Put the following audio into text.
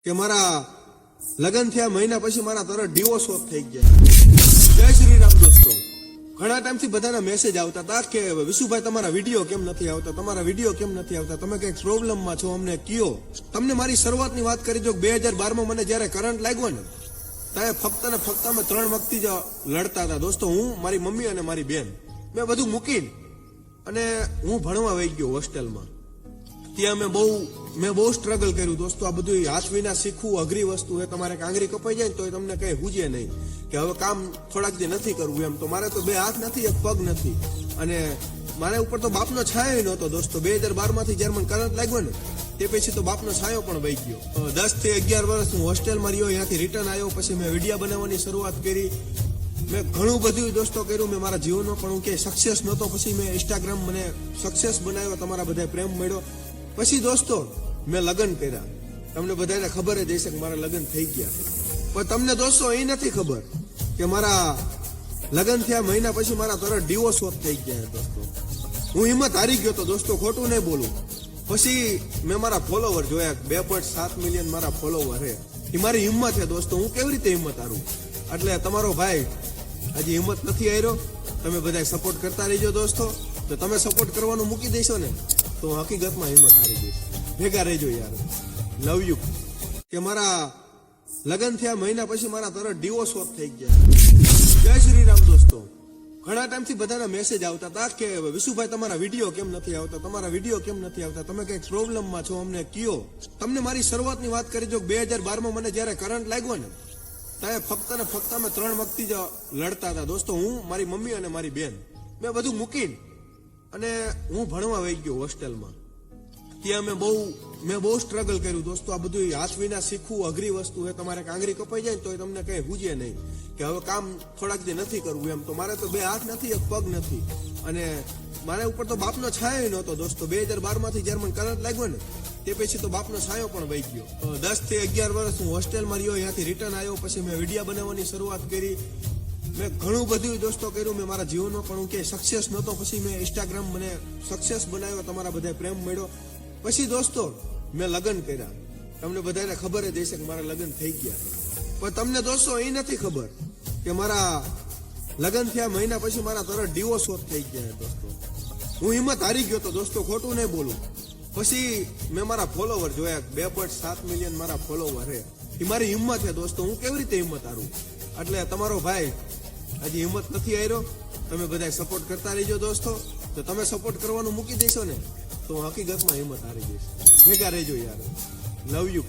કે મારા લગ્ન થયા મહિના પછી મારા તરત ડિવોર્સ ઓફ થઈ ગયા. જય શ્રી રામ દોસ્તો. ઘણા ટાઈમથી બધાના મેસેજ આવતા હતા કે વિશુભાઈ તમારા વિડીયો કેમ નથી આવતા, તમારા વિડીયો કેમ નથી આવતા, તમે કંઈક પ્રોબ્લેમમાં છો, અમને કયો. તમને મારી શરૂઆતની વાત કરી જો. 2012માં મને જ્યારે કરંટ લાગ્યો ને ત્યારે ફક્ત ને ફક્ત અમે 3 વ્યક્તિ જ લડતા હતા દોસ્તો. હું, મારી મમ્મી અને મારી બેન. મેં બધું મૂકીને અને હું ભણવા વહી ગયો હોસ્ટેલમાં. ત્યાં મેં બહુ સ્ટ્રગલ કર્યું દોસ્તો. આ બધું હાથ વિના શીખવું અઘરી વસ્તુ છે. તમારે આંગળી કપાઈ જાય ને તો તમને કઈ હુજે નહીં કે હવે કામ થોડાક જે નથી કરવું એમ. તો મારે તો 2 હાથ નથી, 1 પગ નથી, અને મારા ઉપર તો બાપનો છાયો નહોતો દોસ્તો. 2012માંથી જ્યારે મને કરંટ લાગ્યો ને તે પછી તો બાપનો છાયો પણ વહી ગયો. 10 થી 11 વર્ષ હું હોસ્ટેલમાં રહ્યો. ત્યાંથી રિટર્ન આવ્યો, પછી મેં વિડીયો બનાવવાની શરૂઆત કરી. મેં ઘણું બધું દોસ્તો કર્યું. મેં મારા જીવનમાં પણ હું કે સક્સેસ નહોતો. પછી મેં ઇન્સ્ટાગ્રામ મને સક્સેસ બનાવ્યો. તમારા બધા પ્રેમ મળ્યો. પછી દોસ્તો મેં લગ્ન કર્યા. તમને બધાને ખબર જ હશે કે મારા લગ્ન થઈ ગયા. પણ તમને દોસ્તો એ નથી ખબર કે મારા લગ્ન થયા મહિના પછી મારા તરત ડિવોર્સ ઓફ થઈ ગયા દોસ્તો. હું હિંમત હારી ગયો તો દોસ્તો, ખોટું નહીં બોલું. પછી મેં મારા ફોલોવર જોયા. 2.7 મિલિયન મારા ફોલોવર છે. એ મારી હિંમત છે દોસ્તો. હું કેવી રીતે હિંમત હારું? એટલે તમારો ભાઈ હજી હિંમત નથી હાર્યો. તમે બધા સપોર્ટ કરતા રહીજો દોસ્તો. તો તમે સપોર્ટ કરવાનું મૂકી દેશો ને તો હકીકતમાં હિંમત હારી જઈશ. ભેગા રહેજો યાર. Love you. કે મારા લગ્ન થયા મહિના પછી મારા તરત ડિવોર્સ ઓફ થઈ ગયા. જય શ્રી રામ દોસ્તો. ઘણા ટાઈમથી બધાના મેસેજ આવતા હતા કે વિશુભાઈ તમારા વિડીયો કેમ નથી આવતા, તમારા વિડીયો કેમ નથી આવતા, તમે કંઈક પ્રોબ્લેમમાં છો, અમને કયો. તમને મારી શરૂઆતની વાત કરી જો. 2012માં મને જ્યારે કરંટ લાગ્યો ને ત્યારે ફક્ત ને ફક્ત અમે 3 વ્યક્તિ જ લડતા હતા દોસ્તો. હું, મારી મમ્મી અને મારી બેન. મેં બધું મૂકીને અને હું ભણવા વહી ગયો હોસ્ટેલમાં. ત્યાં મેં બહુ સ્ટ્રગલ કર્યું દોસ્તો. આ બધું હાથ વિના શીખવું અઘરી વસ્તુ છે. તમારે આંગળી કપાઈ જાય ને તો તમને કઈ હુજે નહીં કે હવે કામ થોડાક જે નથી કરવું એમ. તો મારે તો 2 હાથ નથી, 1 પગ નથી, અને મારા ઉપર તો બાપનો છાયો નહોતો દોસ્તો. 2012માંથી જ્યારે મને કરંટ લાગ્યો ને તે પછી તો બાપનો છાયો પણ વહી ગયો. 10 થી 11 વર્ષ હું હોસ્ટેલમાં રહ્યો. ત્યાંથી રિટર્ન આવ્યો, પછી મેં વિડીયો બનાવવાની શરૂઆત કરી. મેં ઘણું બધું દોસ્તો કર્યું. મેં મારા જીવનમાં પણ હું કે સક્સેસ નહોતો. પછી મેં ઇન્સ્ટાગ્રામ મને સક્સેસ બનાવ્યો. તમારા બધા પ્રેમ મળ્યો. પછી દોસ્તો મેં લગ્ન કર્યા. તમને બધાને ખબર જ હશે કે મારા લગ્ન થઈ ગયા. પણ તમને દોસ્તો એ નથી ખબર કે મારા લગ્ન થયા મહિના પછી મારા તરત ડિવોર્સ ઓફ થઈ ગયા દોસ્તો. હું હિંમત હારી ગયો તો દોસ્તો, ખોટું નહીં બોલું. પછી મેં મારા ફોલોવર જોયા. 2.7 મિલિયન મારા ફોલોવર છે. એ મારી હિંમત છે દોસ્તો. હું કેવી રીતે હિંમત હારું? એટલે તમારો ભાઈ હજી હિંમત નથી હાર્યો. તમે બધા સપોર્ટ કરતા રહીજો દોસ્તો. તો તમે સપોર્ટ કરવાનું મૂકી દેશો ને તો હકીકતમાં હિંમત હારી જઈશ. ભેગા રહેજો યાર. Love you.